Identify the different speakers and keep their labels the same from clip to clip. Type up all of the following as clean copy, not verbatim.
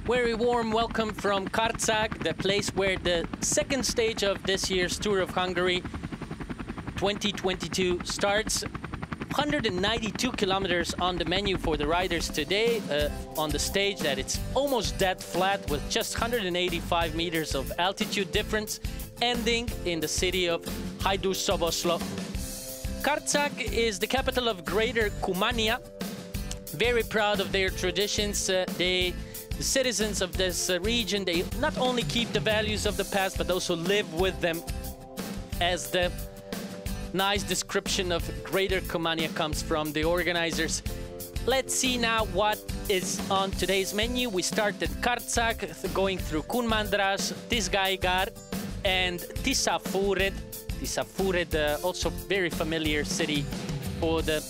Speaker 1: Very warm welcome from Karcag, the place where the second stage of this year's Tour of Hungary 2022 starts. 192 kilometers on the menu for the riders today on the stage that it's almost dead flat with just 185 meters of altitude difference, ending in the city of Hajdúszoboszló. Karcag is the capital of Greater Cumania. Very proud of their traditions. The citizens of this region, they not only keep the values of the past, but also live with them, as the nice description of Greater Cumania comes from the organizers. Let's see now what is on today's menu. We start at Karcag, going through Kunmandrás, Tiszaigár, and Tiszafüred. Tiszafüred, also very familiar city for the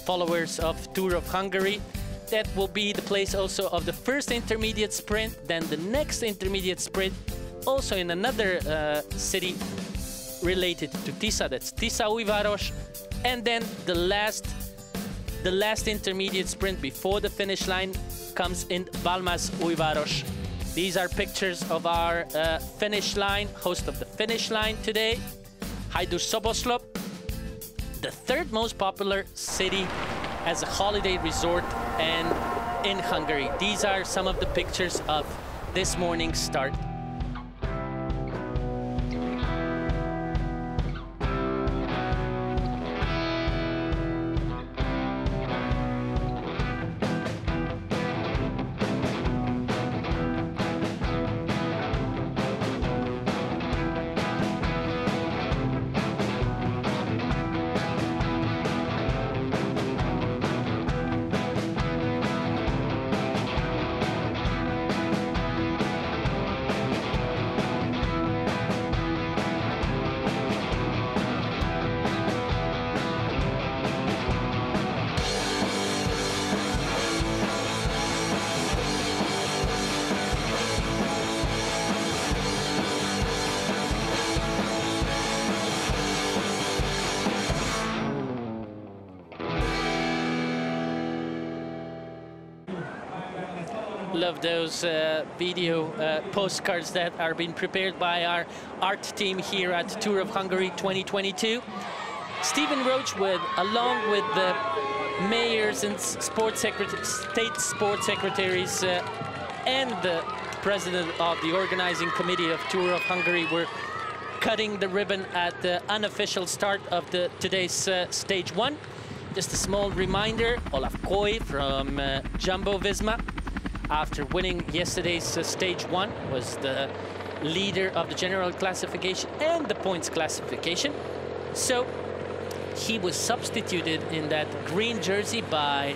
Speaker 1: followers of Tour of Hungary. That will be the place also of the first intermediate sprint, then the next intermediate sprint, also in another city related to Tisza, that's Tiszaújváros, and then the last intermediate sprint before the finish line comes in Valmaz-Újváros. These are pictures of our finish line, host of the finish line today, Hajdúszoboszló, the third most popular city as a holiday resort and in Hungary. These are some of the pictures of this morning's start. Love those video postcards that are being prepared by our art team here at Tour of Hungary 2022. Stephen Roach, along with the mayors and state sports secretaries and the president of the organizing committee of Tour of Hungary, were cutting the ribbon at the unofficial start of today's stage one. Just a small reminder, Olaf Koy from Jumbo-Visma, after winning yesterday's stage one, was the leader of the general classification and the points classification. So he was substituted in that green jersey by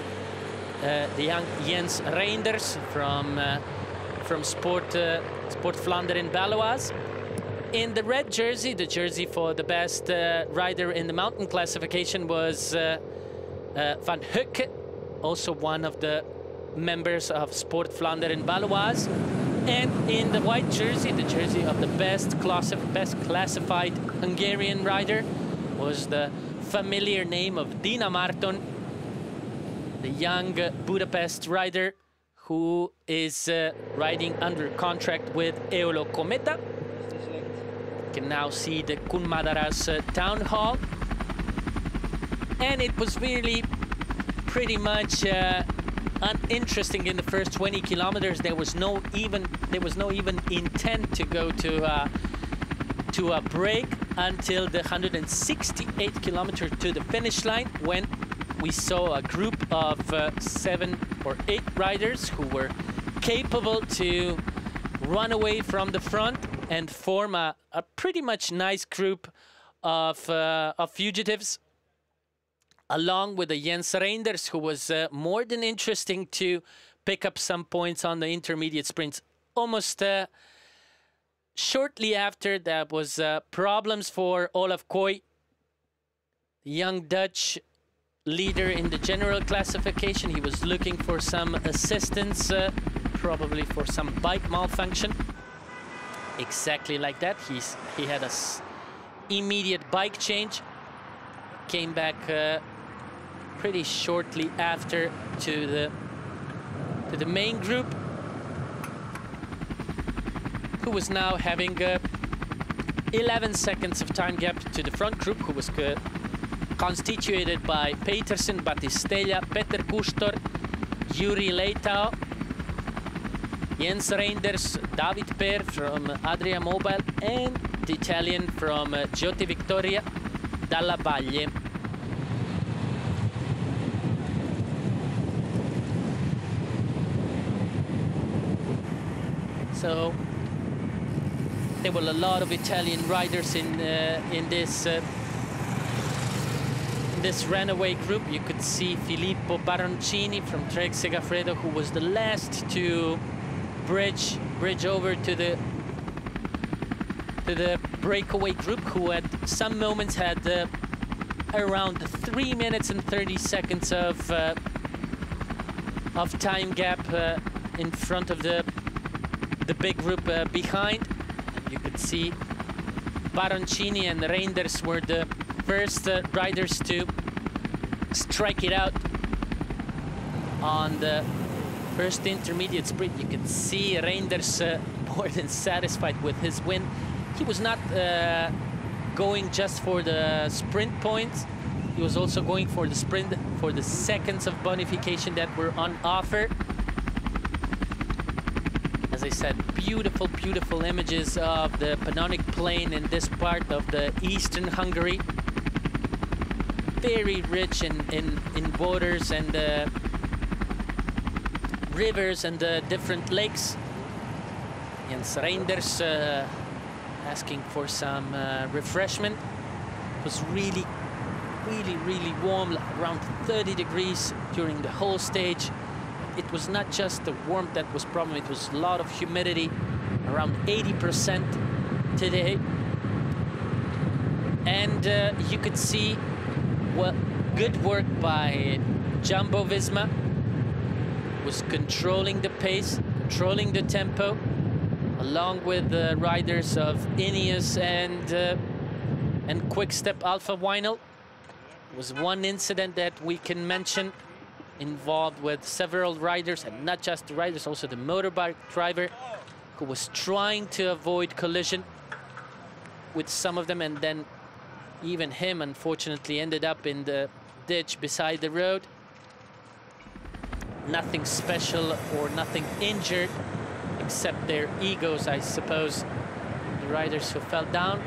Speaker 1: the young Jens Reinders from Sport Vlaanderen Baloise. In the red jersey, the jersey for the best rider in the mountain classification, was Van Hucke, also one of the members of Sport Vlaanderen Baloise. And in the white jersey, the jersey of the best classified Hungarian rider, was the familiar name of Dina Márton, the young Budapest rider who is riding under contract with Eolo Kometa. You can now see the Kunmandrás town hall. And it was really pretty much uninteresting in the first 20 kilometers. There was no even intent to go to a break until the 168 kilometer to the finish line, when we saw a group of 7 or 8 riders who were capable to run away from the front and form a pretty much nice group of fugitives, along with the Jens Reinders, who was more than interesting to pick up some points on the intermediate sprints. Almost shortly after, there was problems for Olaf Koy, the young Dutch leader in the general classification. He was looking for some assistance, probably for some bike malfunction. Exactly like that. He had a immediate bike change. Came back pretty shortly after to the main group. who was now having 11 seconds of time gap to the front group, who was constituted by Petersen, Battistella, Peter Kuštor, Juri Leitao, Jens Reinders, David Per from Adria Mobile, and the Italian from Giotti Victoria, Dalla Valle. So there were a lot of Italian riders in this runaway group. You could see Filippo Baroncini from Trek Segafredo, who was the last to bridge over to the breakaway group, who at some moments had around 3 minutes and 30 seconds of time gap in front of the big group behind. You could see Baroncini and Reinders were the first riders to strike it out on the first intermediate sprint. You could see Reinders more than satisfied with his win. He was not going just for the sprint points. He was also going for the sprint, for the seconds of bonification that were on offer. As I said, beautiful, beautiful images of the Pannonic Plain in this part of the eastern Hungary. Very rich in waters and rivers and different lakes. Jens Reinders asking for some refreshment. It was really, really warm, around 30 degrees during the whole stage. It was not just the warmth that was problem, it was a lot of humidity, around 80% today. And you could see good work by Jumbo Visma. Was controlling the pace, controlling the tempo, along with the riders of Ineos and Quick-Step Alpha Vinyl. There was one incident that we can mention involved with several riders, and not just the riders, also the motorbike driver, who was trying to avoid collision with some of them, and then even him unfortunately ended up in the ditch beside the road. Nothing special or nothing injured, except their egos, I suppose, the riders who fell down.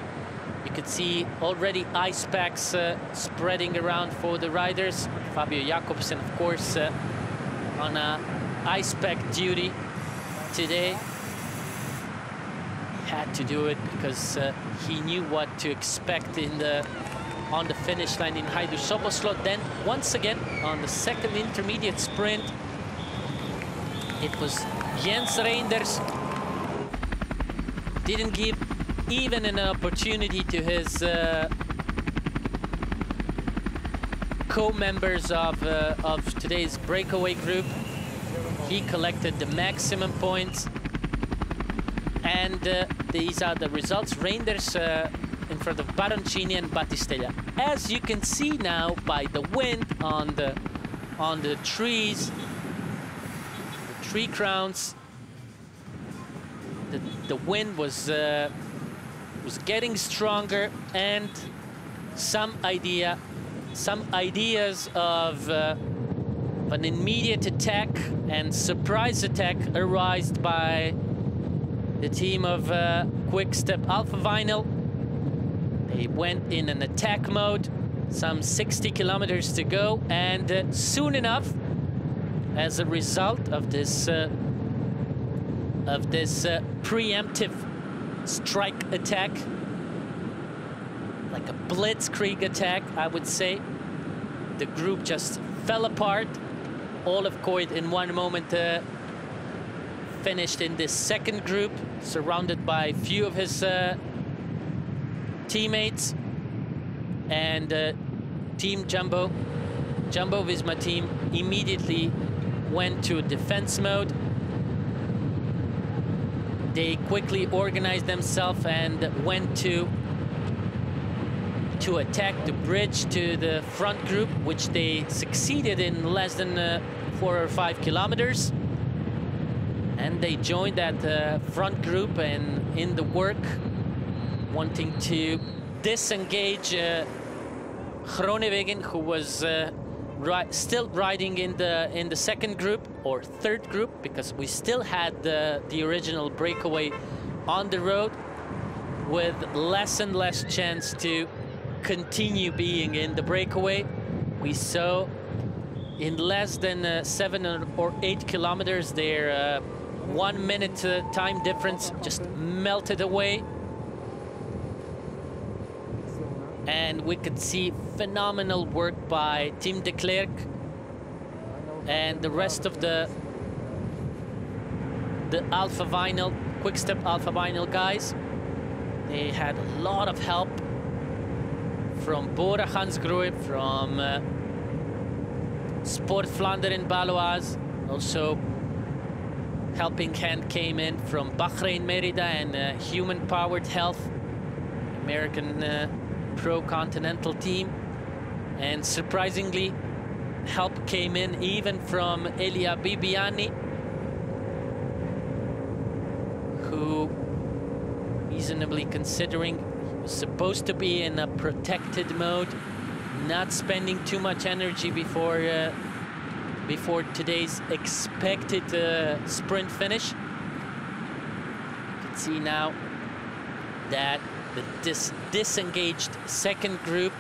Speaker 1: You could see already ice packs spreading around for the riders. Fabio Jakobsen, of course, on ice pack duty today. He had to do it because he knew what to expect on the finish line in Hajdúszoboszló. Then once again on the second intermediate sprint, it was Jens Reinders. Didn't give even an opportunity to his co-members of today's breakaway group. He collected the maximum points, and these are the results. Reinders in front of Baroncini and Battistella. As you can see now by the wind on the trees, the tree crowns, the wind was getting stronger, and some ideas of an immediate attack and surprise attack arised by the team of Quick-Step Alpha Vinyl. They went in an attack mode, some 60 kilometers to go, and soon enough, as a result of this preemptive strike attack, like a blitzkrieg attack, I would say, the group just fell apart. Olaf Koit in one moment finished in this second group, surrounded by a few of his teammates, and Team Jumbo Visma team immediately went to defense mode. They quickly organized themselves and went to attack the bridge to the front group, which they succeeded in less than 4 or 5 kilometers. And they joined that front group and in the work, wanting to disengage Groenewegen, who was still riding in the second group or third group, because we still had the original breakaway on the road, with less and less chance to continue being in the breakaway. We saw in less than 7 or 8 kilometers their 1 minute time difference just melted away. And we could see phenomenal work by Team de Klerk and the rest of the Alpha Vinyl, Quick-Step Alpha Vinyl guys. They had a lot of help from Bora Hansgrohe, from Sport Vlaanderen Baloise. Also helping hand came in from Bahrain Merida and Human Powered Health, American pro-continental team. And surprisingly, help came in even from Elia Bibiani, who, reasonably considering, was supposed to be in a protected mode, not spending too much energy before today's expected sprint finish. You can see now that the disengaged second group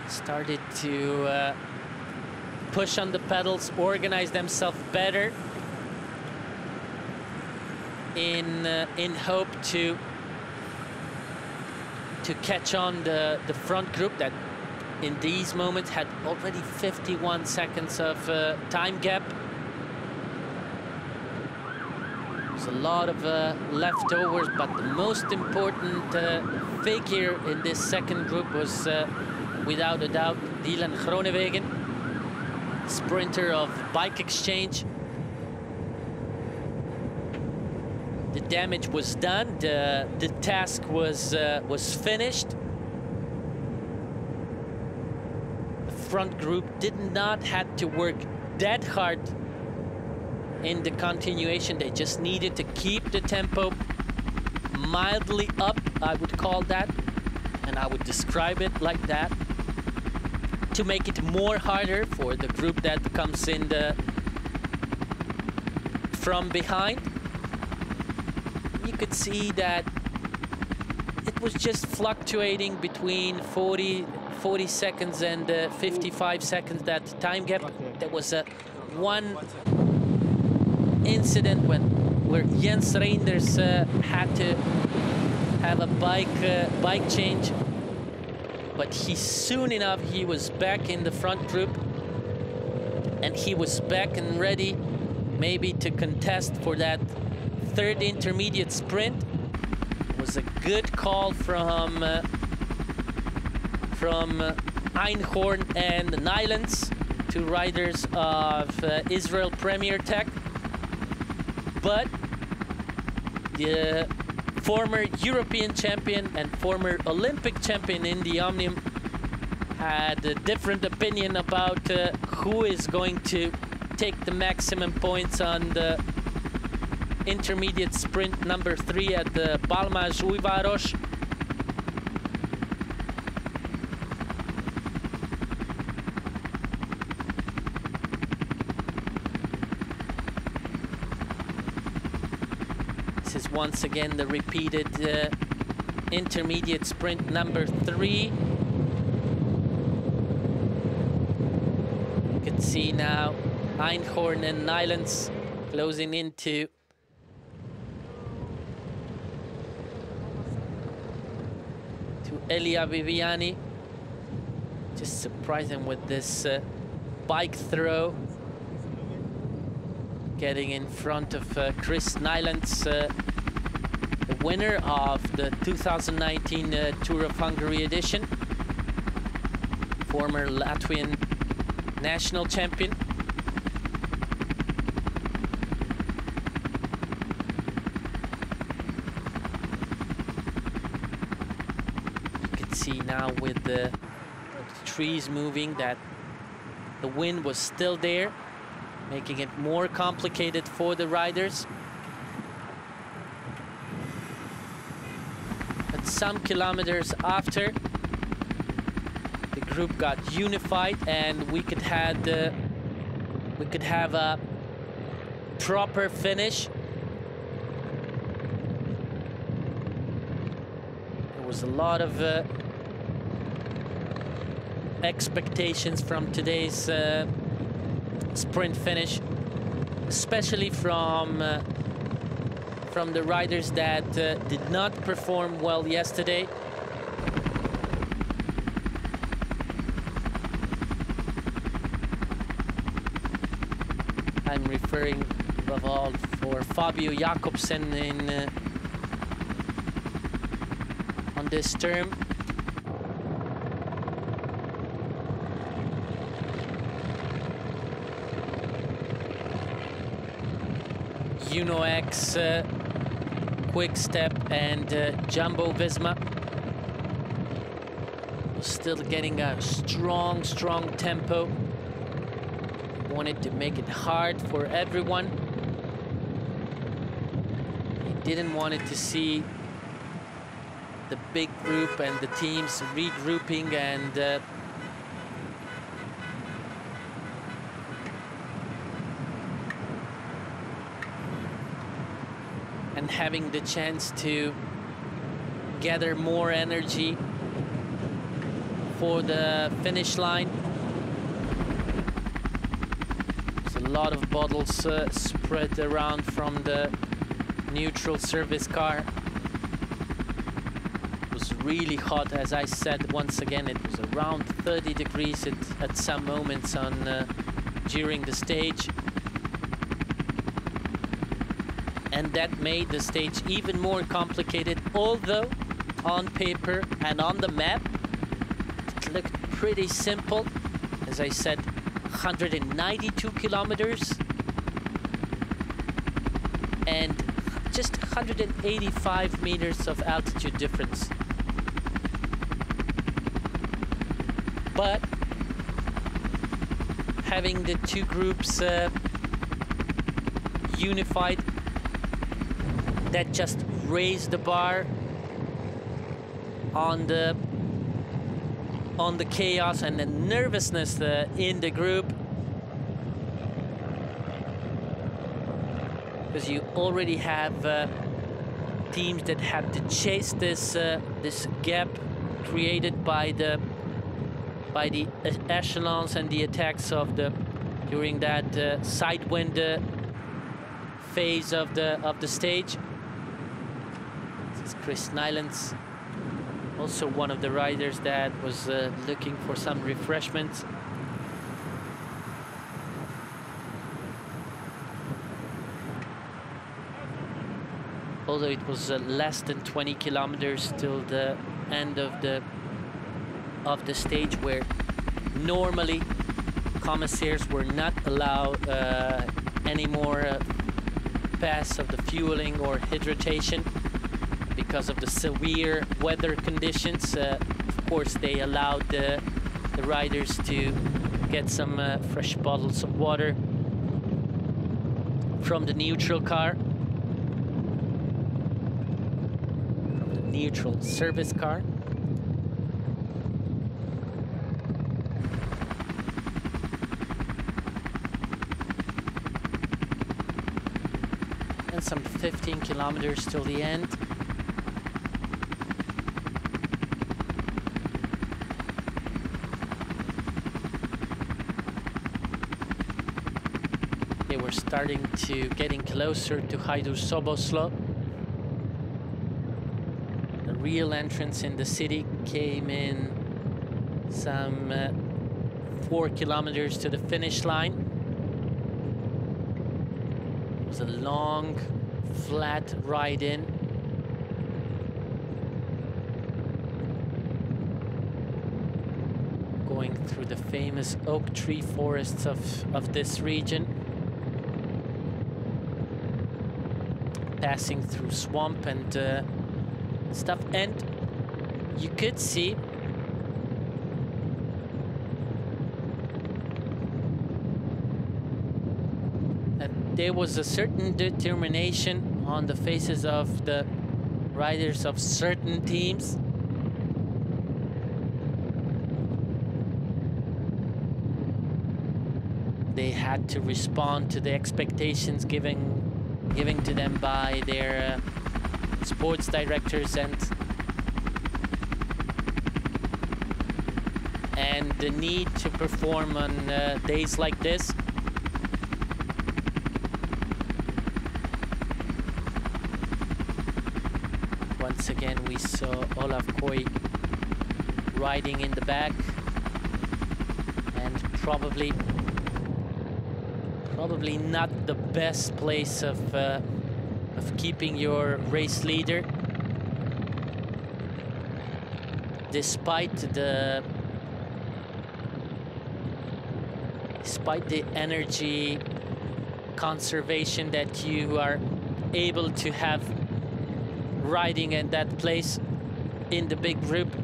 Speaker 1: started to push on the pedals, organize themselves better in hope to catch on the front group that in these moments had already 51 seconds of time gap. There's a lot of leftovers, but the most important figure in this second group was without a doubt Dylan Groenewegen, sprinter of Bike Exchange. The damage was done, the task was finished. The front group did not have to work that hard in the continuation. They just needed to keep the tempo mildly up, I would call that, and I would describe it like that, to make it more harder for the group that comes in from behind. You could see that it was just fluctuating between 40 seconds and 55 seconds, that time gap. There was one incident where Jens Reinders had to have a bike change, but soon enough he was back in the front group, and he was back and ready maybe to contest for that third intermediate sprint. It was a good call from Einhorn and Nylans, two riders of Israel Premier Tech. But the former European champion and former Olympic champion in the Omnium had a different opinion about who is going to take the maximum points on the intermediate sprint number 3 at the Balmaz-Újváros. This is once again the repeated intermediate sprint number 3. You can see now Einhorn and Nylans closing into Elia Viviani. Just surprising with this bike throw, getting in front of Chris Nylans, the winner of the 2019 Tour of Hungary edition, former Latvian national champion. See now with the trees moving that the wind was still there, making it more complicated for the riders. some kilometers after, the group got unified and we could have a proper finish. There was a lot of expectations from today's sprint finish, especially from the riders that did not perform well yesterday. I'm referring above all for Fabio Jakobsen on this term. UNOX, Quick Step and Jumbo Visma still getting a strong tempo. Wanted to make it hard for everyone. He didn't want it to see the big group and the teams regrouping and having the chance to gather more energy for the finish line. There's a lot of bottles spread around from the neutral service car. It was really hot, as I said once again. It was around 30 degrees at some moments during the stage. And that made the stage even more complicated, although on paper and on the map it looked pretty simple. As I said, 192 kilometers and just 185 meters of altitude difference. But having the two groups unified, that just raised the bar on the chaos and the nervousness in the group, because you already have teams that have to chase this gap created by the echelons and the attacks during that sidewind phase of the stage. Chris Nylands, also one of the riders that was looking for some refreshments. Although it was less than 20 kilometers till the end of the stage, where normally commissaires were not allowed any more pass of the fueling or hydration. Because of the severe weather conditions, of course, they allowed the riders to get some fresh bottles of water from the neutral car, from the neutral service car. And some 15 kilometers till the end. We're starting to getting closer to Hajdúszoboszló. The real entrance in the city came in some 4 kilometers to the finish line. It was a long, flat ride in. Going through the famous oak tree forests of this region. Passing through swamp and stuff, and you could see that there was a certain determination on the faces of the riders of certain teams. They had to respond to the expectations given to them by their sports directors and the need to perform on days like this. Once again, we saw Olaf Koy riding in the back, and probably not the best place of keeping your race leader, despite the energy conservation that you are able to have riding in that place in the big group.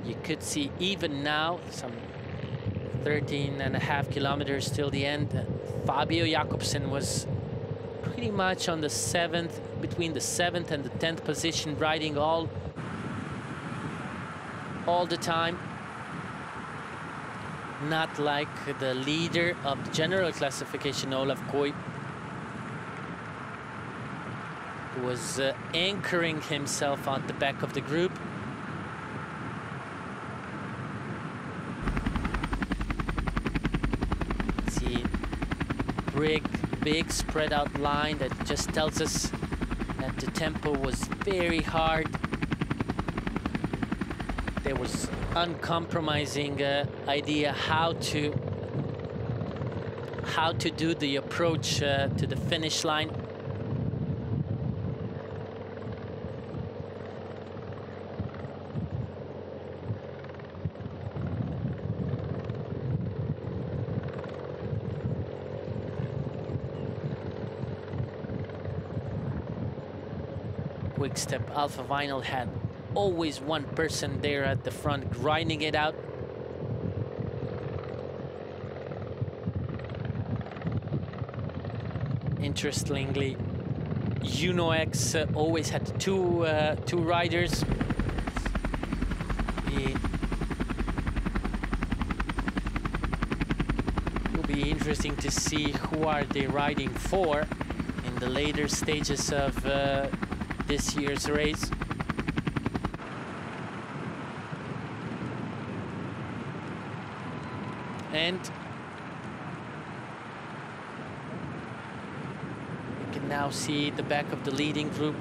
Speaker 1: You could see even now, some 13.5 kilometers till the end, Fabio Jakobsen was pretty much on the between the 7th and the 10th position, riding all the time. Not like the leader of the general classification, Olaf Koy, who was anchoring himself on the back of the group. See, big spread out line that just tells us that the tempo was very hard. There was uncompromising idea how to do the approach to the finish line. Quick-step Alpha Vinyl had always one person there at the front grinding it out. Interestingly, UNO-X always had two riders. It will be interesting to see who are they riding for in the later stages of this year's race. And you can now see the back of the leading group,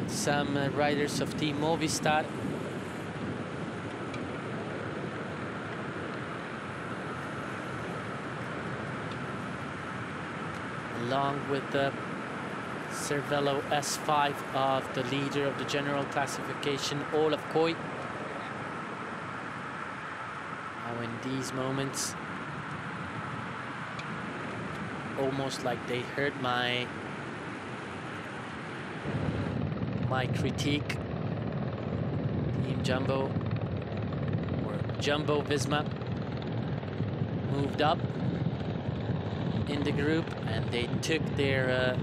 Speaker 1: some riders of Team Movistar. Along with the Cervelo S5 of the leader of the general classification, Olaf Koy. Now in these moments, almost like they heard my critique. Team Jumbo, or Jumbo Visma, moved up in the group, and they took their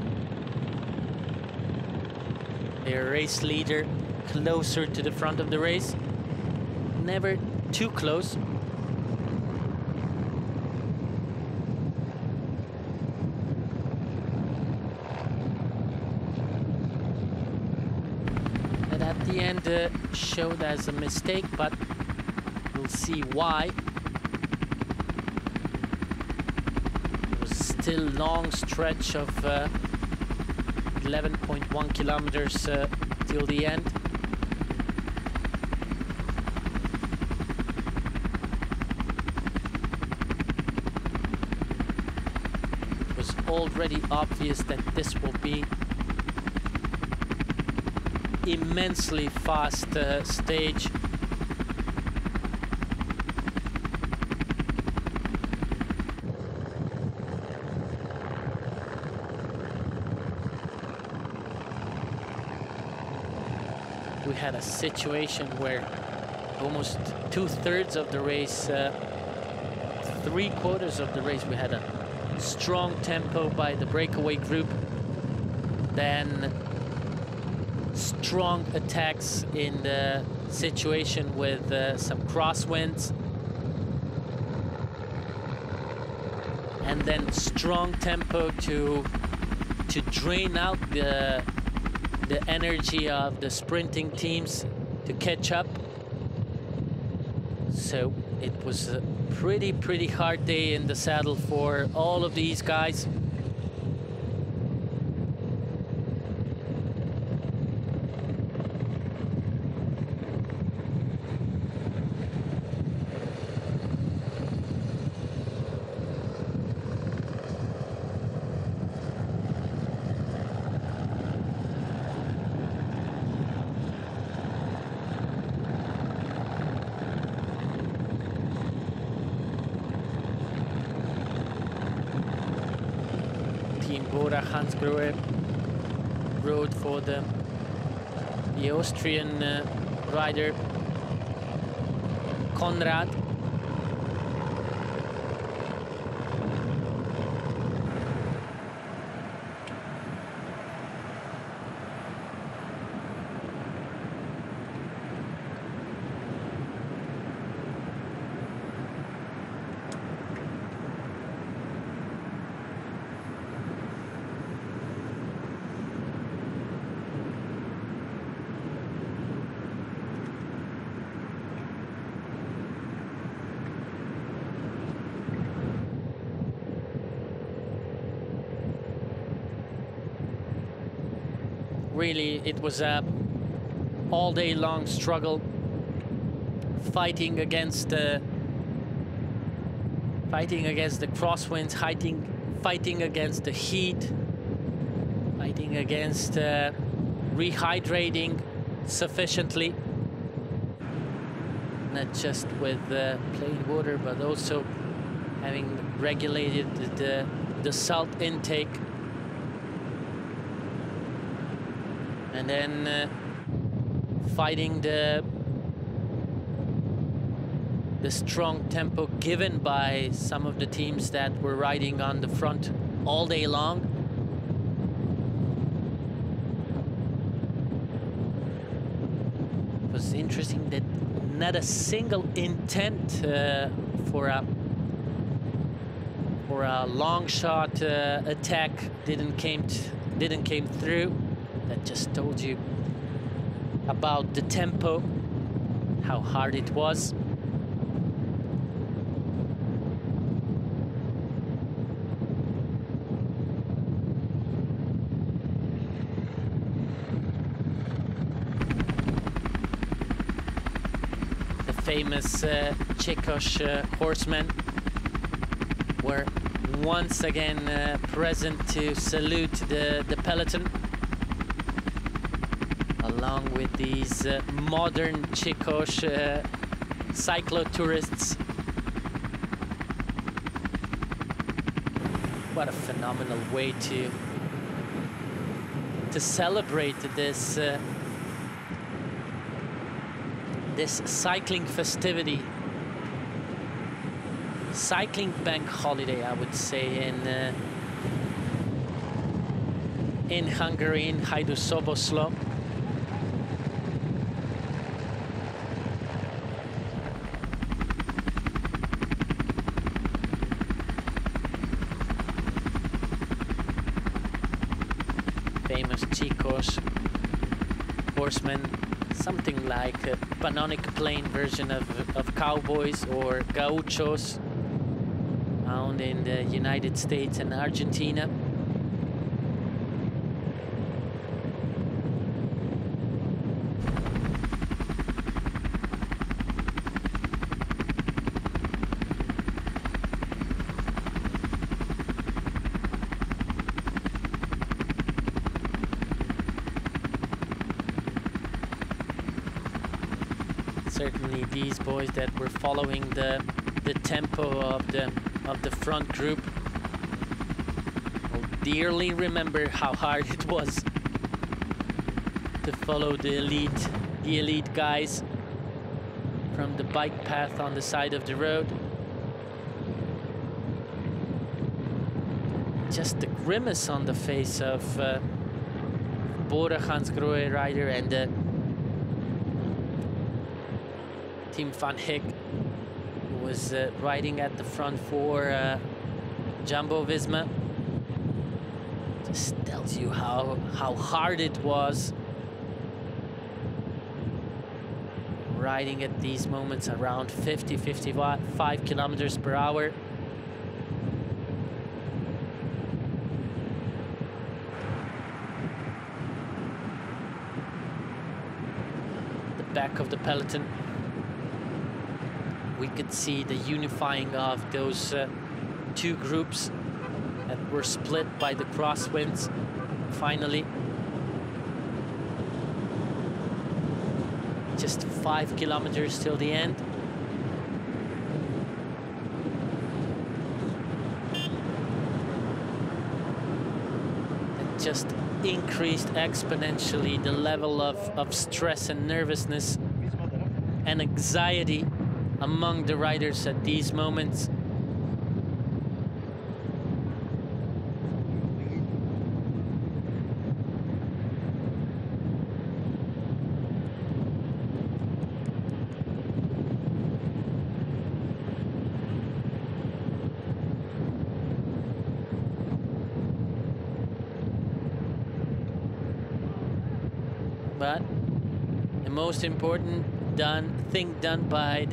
Speaker 1: race leader closer to the front of the race. Never too close. And at the end showed as a mistake, but we'll see why. It was still long stretch of 11.1 kilometers till the end. It was already obvious that this will be immensely fast stage. We had a situation where almost 2/3 of the race, 3/4 of the race, we had a strong tempo by the breakaway group. then strong attacks in the situation with some crosswinds, and then strong tempo to drain out the energy of the sprinting teams to catch up. So it was a pretty hard day in the saddle for all of these guys. Hansgrohe rode for the Austrian rider Konrad. Really, it was a all-day-long struggle, fighting against the crosswinds, fighting against the heat, fighting against rehydrating sufficiently, not just with plain water, but also having regulated the salt intake. And then fighting the strong tempo given by some of the teams that were riding on the front all day long. It was interesting that not a single intent for a long shot attack didn't came through. That just told you about the tempo, how hard it was. The famous Czechos horsemen were once again present to salute the peloton, along with these modern Czechos cyclo-tourists. What a phenomenal way to celebrate this this cycling festivity, cycling bank holiday, I would say, in Hungary, in Hajdúszoboszló. Famous Czechos horsemen, something like a Pannonic Plain version of cowboys or gauchos found in the United States and Argentina. Certainly these boys that were following the tempo of the front group will dearly remember how hard it was to follow the elite guys from the bike path on the side of the road. Just the grimace on the face of geboren Hansgrohe rider, and Team Van Hik, who was riding at the front for Jumbo-Visma. Just tells you how hard it was riding at these moments around 50-55 kilometers per hour. The back of the peloton, we could see the unifying of those two groups that were split by the crosswinds finally. Just 5 kilometers till the end. It just increased exponentially the level of stress and nervousness and anxiety among the riders at these moments. But the most important thing done by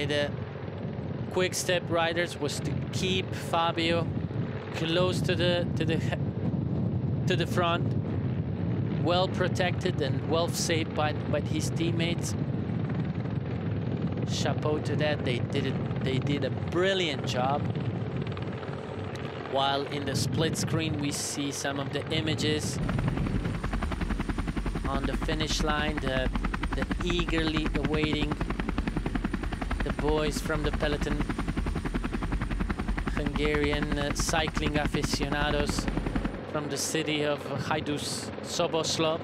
Speaker 1: the quick step riders was to keep Fabio close to the front, well protected and well saved by his teammates. Chapeau to that. They did a brilliant job. While in the split screen we see some of the images on the finish line, the eagerly awaiting the boys from the peloton, Hungarian cycling aficionados from the city of Hajdúszoboszló.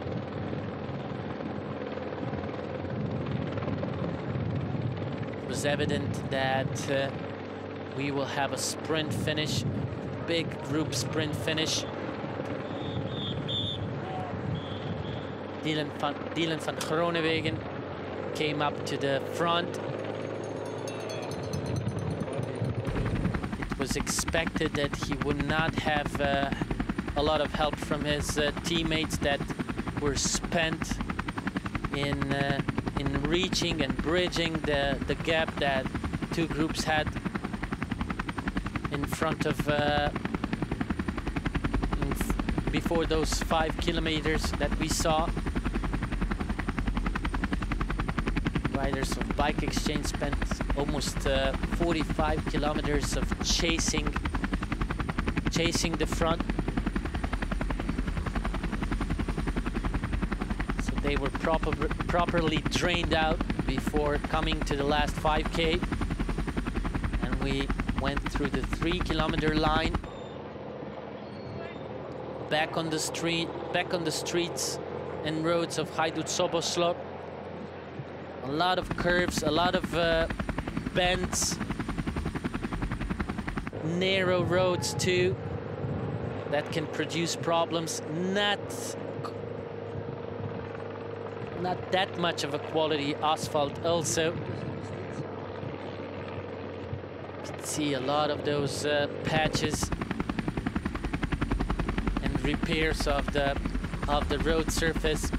Speaker 1: It was evident that we will have a sprint finish, big group sprint finish. Dylan van Groenewegen came up to the front. It was expected that he would not have a lot of help from his teammates that were spent in reaching and bridging the gap that two groups had in front of before those 5 kilometers that we saw. Riders of Bike Exchange spent almost 45 kilometers of chasing the front. So they were properly drained out before coming to the last 5K, and we went through the 3-kilometer line, back on the streets and roads of Hajdúszoboszló. A lot of curves, a lot of bends, narrow roads too, that can produce problems. Not that much of a quality asphalt also. You can see a lot of those patches and repairs of the road surface,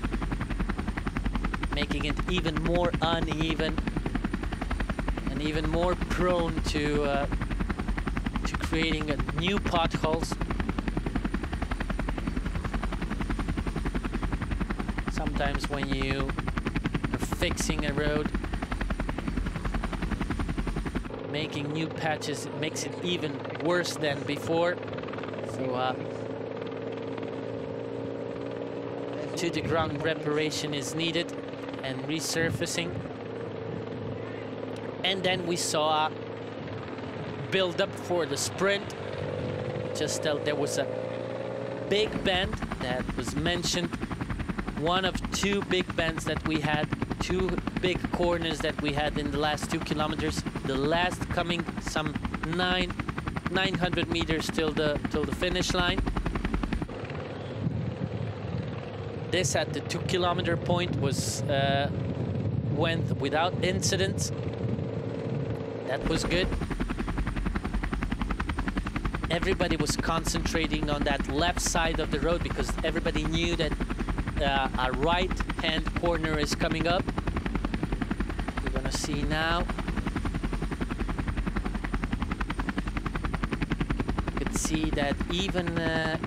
Speaker 1: making it even more uneven and even more prone to creating new potholes. Sometimes when you are fixing a road, making new patches, it makes it even worse than before. So to the ground reparation is needed and resurfacing. And then we saw a build up for the sprint. Just there was a big bend that was mentioned, one of 2 big bends that we had, 2 big corners that we had in the last 2 kilometers, the last coming some 9 900 meters till the finish line. This at the 2-kilometer point was went without incidents. That was good. Everybody was concentrating on that left side of the road because everybody knew that our right-hand corner is coming up. We're gonna see now. You can see that even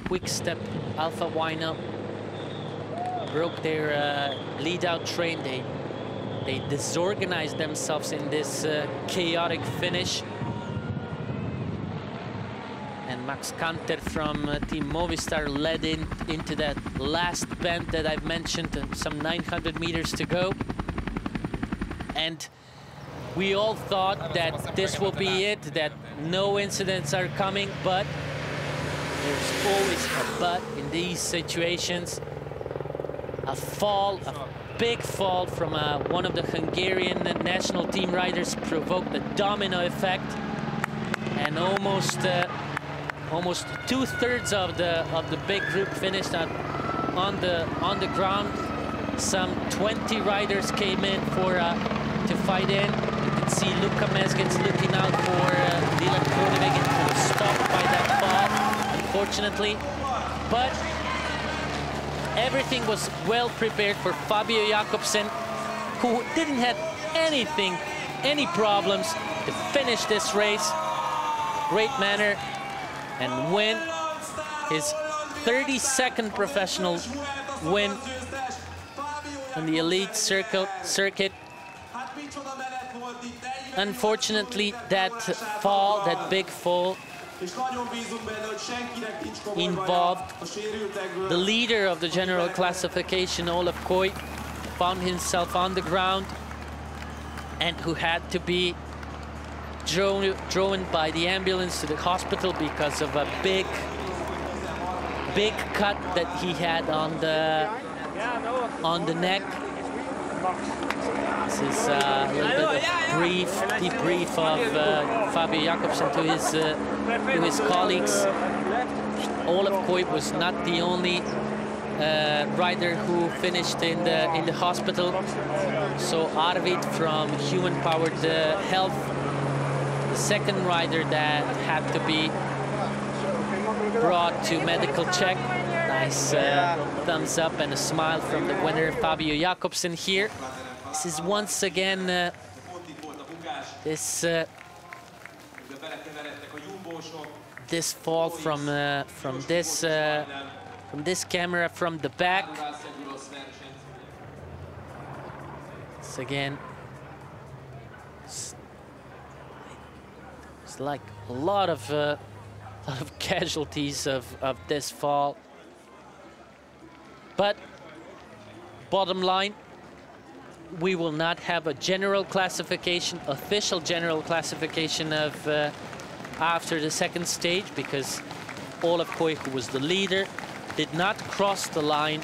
Speaker 1: Quick Step Alpha Wino broke their lead-out train. They disorganized themselves in this chaotic finish. And Max Kanter from Team Movistar led into that last bend that I've mentioned, some 900 meters to go. And we all thought that this will be it, that no incidents are coming, but there's always a but in these situations. A fall, a big fall from one of the Hungarian national team riders provoked a domino effect, and almost 2/3 of the big group finished on the ground. Some 20 riders came in to fight in. You can see Luka Mezgec looking out for Dylan Groenewegen, who was stopped by that fall, unfortunately. But everything was well prepared for Fabio Jakobsen, who didn't have any problems to finish this race. Great manner and win his 32nd professional win on the elite circuit. Unfortunately, that fall, that big fall, involved the leader of the general classification, Olaf Koy, found himself on the ground and who had to be driven by the ambulance to the hospital because of a big cut that he had on the neck. This is a little bit of debrief of Fabio Jakobsen to his colleagues. Olaf Koy was not the only rider who finished in the hospital. So Arvid from Human Powered Health, the second rider that had to be brought to medical check. Nice thumbs up and a smile from the winner, Fabio Jakobsen here. This is once again this fall from this camera from the back. It's again, it's like a lot of casualties of this fall. But bottom line, we will not have a general classification, official general classification of after the second stage, because Olaf Koy, who was the leader, did not cross the line.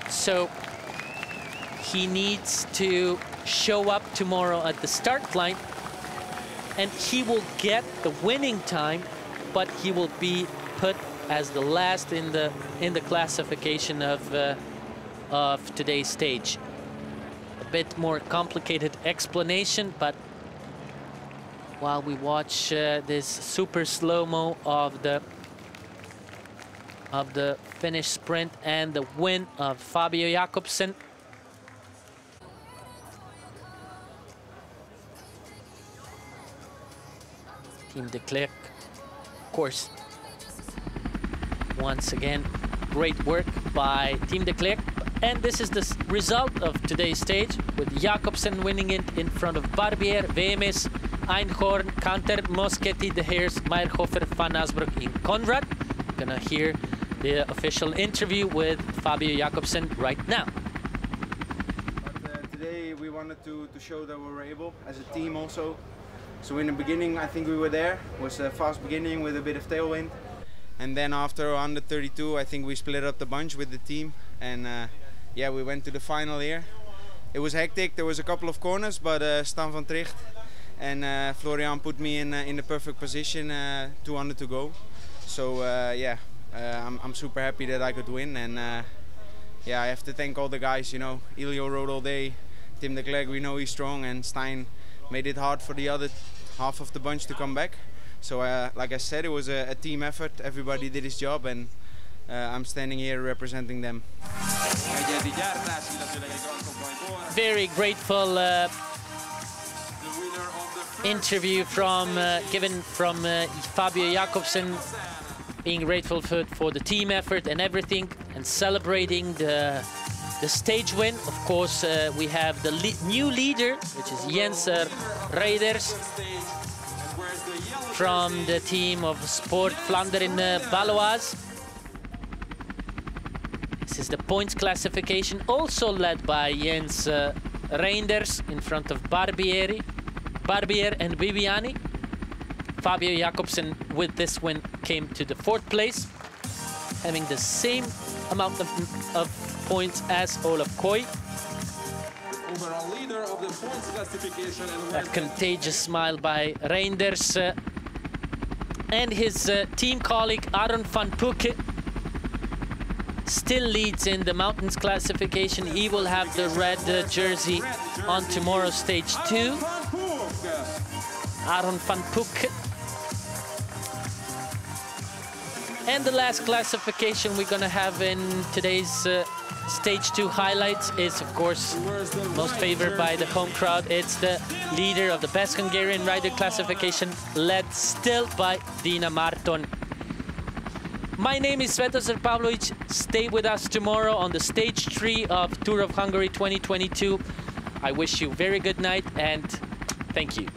Speaker 1: So he needs to show up tomorrow at the start line, and he will get the winning time, but he will be put as the last in the classification of today's stage. A bit more complicated explanation, but while we watch this super slow-mo of the finish sprint and the win of Fabio Jakobsen. Team de Klerk, of course, once again, great work by Team de Klerk. And this is the result of today's stage, with Jakobsen winning it in front of Barbier, Wemes, Einhorn, Kanter, Moschetti, De Heers, Meyerhofer, Van Asbroek, and Conrad. We're gonna hear the official interview with Fabio Jakobsen right now.
Speaker 2: But, today we wanted to show that we were able as a team also. So in the beginning, I think we were there. It was a fast beginning with a bit of tailwind. And then after 132, I think we split up the bunch with the team. And yeah, we went to the final here. It was hectic. There was a couple of corners, but Stan van Tricht, and Florian put me in the perfect position, 200 to go. So yeah, I'm super happy that I could win, and yeah, I have to thank all the guys. You know, Ilio rode all day, Tim de Klerk, we know he's strong, and Stein made it hard for the other half of the bunch to come back. So like I said, it was a team effort. Everybody did his job, and I'm standing here representing them.
Speaker 1: Very grateful interview given from Fabio Jakobsen, being grateful for the team effort and everything, and celebrating the stage win. Of course, we have the new leader, which is Jens Reiders from the team of Sport Vlaanderen Baloise. This is the points classification, also led by Jens Reinders in front of Barbier and Viviani. Fabio Jakobsen, with this win, came to the 4th place, having the same amount of points as Olaf Koy.
Speaker 3: Overall leader of the points classification.
Speaker 1: That contagious smile by Reinders and his team colleague Aron van Pucke still leads in the mountains classification. He will have the red jersey on tomorrow's stage 2. Aron van Pucke. And the last classification we're gonna have in today's stage 2 highlights is, of course, most favored by the home crowd. It's the leader of the best Hungarian rider classification, led still by Dina Marton. My name is Svetozar Pavlovic. Stay with us tomorrow on the stage 3 of Tour of Hungary 2022. I wish you a very good night, and thank you.